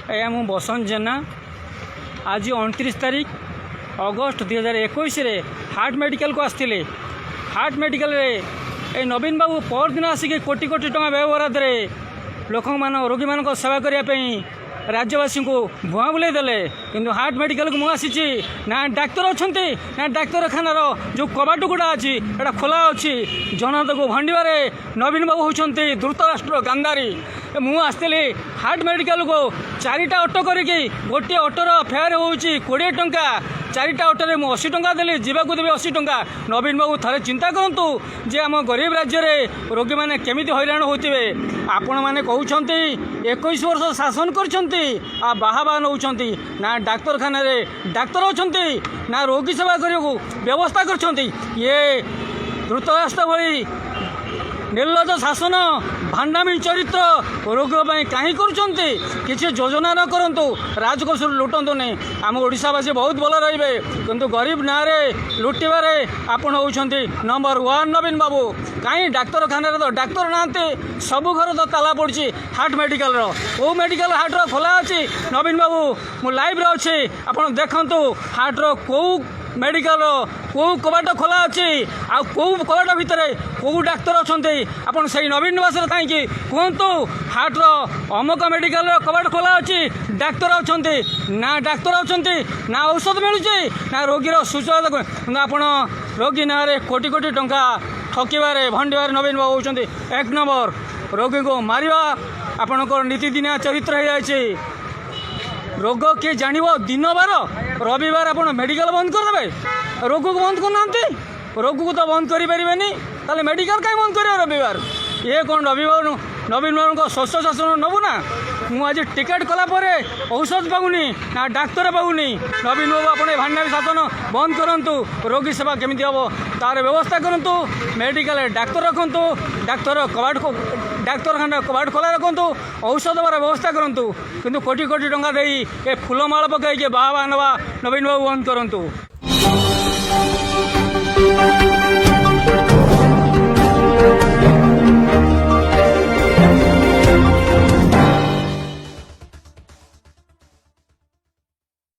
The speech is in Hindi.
आज्ञा मु बसंत जेना आज 29 तारीख अगस्ट 2021 हार्ट मेडिकल को आसते हार्ट मेडिकल रे नवीन बाबू पर दिन आसिक कोटी कोटी टंका व्यय बराद लोक रोगी मान सेवा करने राज्यवासी को भुआ बुले देले किंतु हार्ट मेडिकल को मुझे ना डाक्तर अच्छा ना डाक्तखानार जो कबाट गुड़ा अच्छी एटा खोला अच्छी जनता को भंडारे नवीन बाबू होती द्रुत राष्ट्र गांधारी मु आसती हार्ट मेडिकल को 4टा ऑटो करके गोटे ऑटोर फेयर हो 20 टंका 4टा ऑटोरे मुझे 80 टंका देली जावाक देवी 80 टंका नवीन बाबू थे चिंता करूँ जे आम गरीब राज्य में रोगी मैंने केमी हैरान होते आपण मैंने कहते 21 वर्ष शासन कर बाहा नौ ना डाक्तखाना डाक्तर अच्छा ना रोगी सेवा करने को व्यवस्था कर ये धृतराष्ट्र भली निर्लज शासन भांडामी चरित्र रोगी कहीं कर योजना न करूँ राजकोष लुटंतु नहीं आम ओडावासी बहुत भल रे किंतु गरीब ना लुटिबारे आपण होती नंबर 1 नवीन बाबू कहीं डाक्तखाना तो डाक्तर ना सब घर तो ताला पड़ी हार्ट मेडिकल वो मेडिकल हार्ट खोला अच्छी नवीन बाबू मु लाइव अच्छे आप देखु हार्ट कौ मेडिकल कौ कबाट खोला अच्छी आ कौ कबाट भितर कौ डाक्तर अच्छा आप नवीन निवास कहीं कहतु हार्ट अमुक मेडिकल कबाट खोला अच्छी डाक्तर अच्छा ना डाक्तर अच्छा ना औषध मिलूँ ना रोगीर सुचना आप रोगी ना कोटी कोटी टंका ठकबारे भंडारे नवीन बाबू होती 1 नंबर रोगी को मारिबा आपणकर नीतिदिनिया चरित्र हो जाए रोग किए जान दिन बार रविवार आप मेडिकल बंद करदे रोग को बंद करना रोग को तो बंद करें ताले मेडिकल कहीं बंद कर रविवार ये कौन रविवार नवीन बाबू स्वस्थ शासन नबू ना मुझे टिकेट कलापर औषध पाऊनी ना डाक्तर पाऊनी नवीन बाबू आप भांडारी शासन बंद करूँ रोगी सेवा केमी हम तार व्यवस्था करूँ मेडिकल डाक्तर रखु डाक्तर कबाट डाक्तखाना कबाट खोला रखु औषध बार व्यवस्था करूँ किंतु कोटी कोटी टंका दे ये फूलमाला पकड़ बाहा नवा नवीन बाबू बंद करूँ।